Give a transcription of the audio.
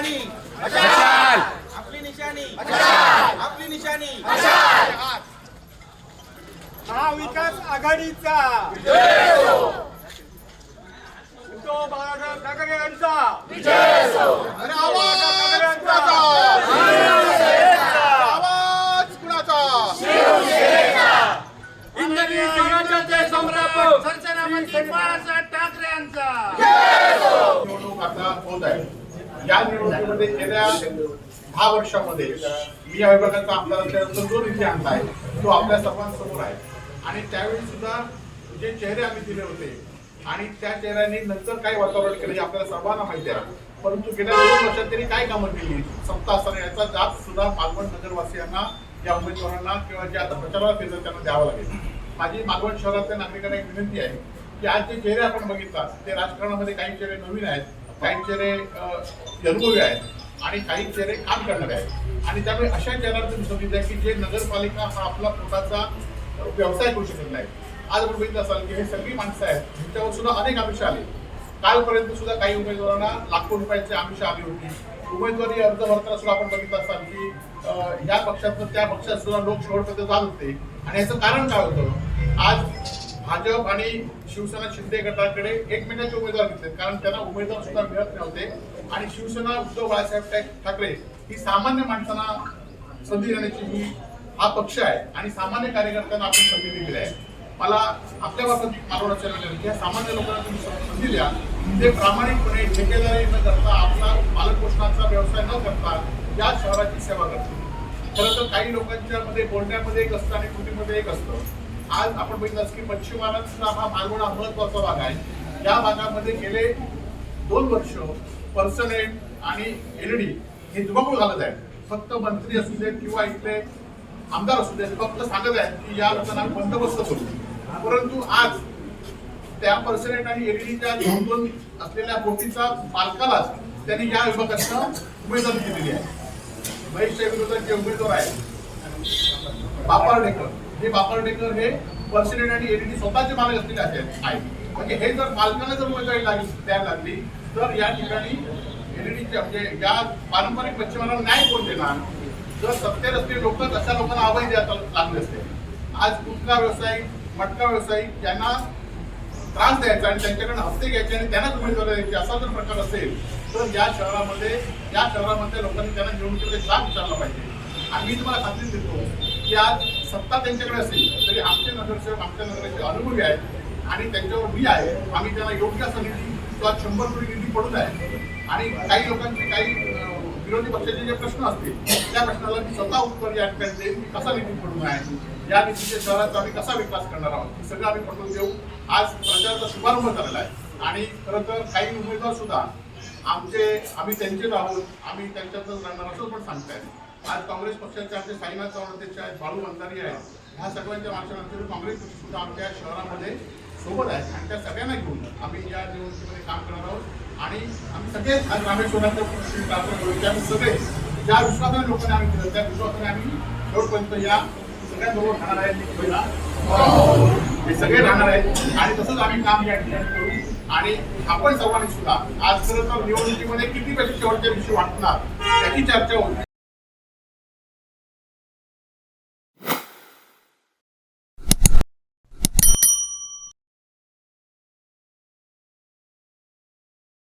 निशाणी मशाल, आपली निशाणी मशाल, आपली निशाणी मशाल. महाविकास आघाडीचा उद्धव बाळासाहेब ठाकरे यांचा अरे आवाज कुणाचा आवाज कुणाचा हिंदवी स्वराज्याचे संग्राम सरसेनापती बाळासाहेब ठाकरे यांचा निवडणूक आता होत आहे। या निवडणुकीमध्ये गेल्या 10 वर्षामध्ये मी या विभागाचा आमदार असल्यानंतर जो निधी आणला आहे तो आपल्या सर्वांसमोर आहे आणि त्यावेळी सुद्धा जे चेहरे आम्ही दिले होते आणि त्या चेहऱ्यांनी नंतर काय वातावरण केलं हे आपल्याला सर्वांना माहिती आहे। परंतु गेल्या 2 वर्षात त्यांनी काय कामं केली सत्ता असताना याचा जाब सुद्धा मालवण नगरवासियांना या उमेदवारांना किंवा जे आता प्रचाराला फिरतात त्यांना द्यावं लागेल। माझी मालवण शहरातल्या नागरिकांना एक विनंती आहे की आज जे चेहरे आपण बघितला ते राजकारणामध्ये काही चेहरे नवीन आहेत, काही चेहरे अनुभवी आहेत आणि काही चेहरे काम करणारे आहेत आणि त्यामुळे अशा चेहऱ्यांना तुम्ही संधी द्या की जे नगरपालिका हा आपला पोटाचा व्यवसाय करू शकत नाही। आज आपण बघितलं असाल की हे सगळी माणसं आहेत त्यांच्यावर सुद्धा अनेक आमिष आली। कालपर्यंत सुद्धा काही उमेदवारांना लाखो रुपयाची आमिष आली होती। उमेदवारी अर्ज भरताना सुद्धा आपण बघितलं असाल की या पक्षातून त्या पक्षात सुद्धा लोक शेवटपर्यंत जात होते आणि याचं कारण काय होतं? आज भाजप आणि शिवसेना शिंदे गटाकडे एकमेकांचे उमेदवार घेतले कारण त्यांना उमेदवार सुद्धा मिळत नव्हते आणि शिवसेना उद्धव बाळासाहेब ठाकरे ही सामान्य माणसांना संधी देण्याची ही हा पक्ष आहे आणि सामान्य कार्यकर्त्यांना आपण संधी दिलेली आहे। मला आपल्या बाबतीत मालवणाच्या विनंती आहे, सामान्य लोकांना तुम्ही संधी द्या, ते प्रामाणिकपणे ठेकेदारी न करता आपला पालनपोषणाचा व्यवसाय न करता या शहराची सेवा करतील। खरं तर काही लोकांच्या मध्ये बोलण्यामध्ये एक असतं आणि कृतीमध्ये एक असतं। आज आपण बघितलं की पश्चिम महाराष्ट्राचा हा मालवण हा महत्वाचा भाग आहे। या भागामध्ये गेले 2 वर्ष पर्सनेट आणि एलईडी हे धुमाकूळ घालत आहे। फक्त मंत्री असू देत किंवा इथले आमदार असू देत फक्त सांगत आहेत की या लोकांना बंदोबस्त करू, परंतु आज त्या पर्सनेट आणि एलईडीच्या दोन असलेल्या बोटीचा मालकालाच त्यांनी या विभागातनं उमेदवारी दिलेली आहे। महेशच्या विरोधात जे उमेदवार आहेत बापारडेकर, हे बापारडेकर हे पर्सनेट आणि एलईडी स्वतःचे मालक असलेले आहेत। म्हणजे हे जर मालकाला जर उमेदवारी द्यायला लागली तर या ठिकाणी एलईडीच्या म्हणजे या पारंपरिक पश्चिमाला न्याय कोण देणार? जर सत्तेत असलेले लोक अशा लोकांना अवैध द्यायला लागले असते। आज गुटखा व्यावसायिक मटका व्यावसायिक यांना त्रास द्यायचा आणि त्यांच्याकडे हप्ते घ्यायचे आणि त्यांनाच उमेदवारी द्यायची असा जर प्रकार असेल तर या शहरामध्ये लोकांनी त्यांना निवडणुकीमध्ये जाब विचारला पाहिजे। आणि मी तुम्हाला खात्री देतो की आज सत्ता त्यांच्याकडे असेल तरी आमचे नगरसेवक आमच्या नगराचे अनुभवी आहेत आणि त्यांच्यावर मी आहे, आम्ही त्यांना योग्य असा निधी किंवा 100 कोटी निधी पडून आहे आणि काही लोकांचे काही विरोधी पक्षाचे जे प्रश्न असतील त्या प्रश्नाला मी स्वतः उत्तर या ठिकाणी देईन की कसा निधी पडून आहे, या निधीच्या शहराचा आम्ही कसा विकास करणार आहोत हे सगळं आम्ही पटवून देऊ। आज प्रचाराचा शुभारंभ झालेला आहे आणि खरं तर काही उमेदवार सुद्धा आम्ही त्यांचेच आहोत, आम्ही त्यांच्यातच राहणार असं पण सांगतायत। आज काँग्रेस पक्षाचे आमचे साईनाथ चव्हाण अध्यक्ष आहेत, बाळू अंधारी आहेत, ह्या सगळ्यांच्या माध्यमातून काँग्रेस पक्ष सुद्धा आमच्या शहरामध्ये सोबत आहे आणि त्या सगळ्यांना घेऊन आम्ही या निवडणुकीमध्ये काम करणार आहोत आणि आम्ही सगळेच आज रामेश्वरांच्या प्रार्थना करू की आम्ही सगळे ज्या विश्वासाने लोकांना आम्ही दिलं त्या विश्वासाने आम्ही शेवटपर्यंत या सगळ्यांबरोबर राहणार आहेत, हे सगळे राहणार आहेत आणि तसंच आम्ही काम या ठिकाणी करू। आणि आपण सर्वांनी सुद्धा आज खरं तर निवडणुकीमध्ये किती पैसे शेवटच्या दिवशी वाटणार याची चर्चा होती।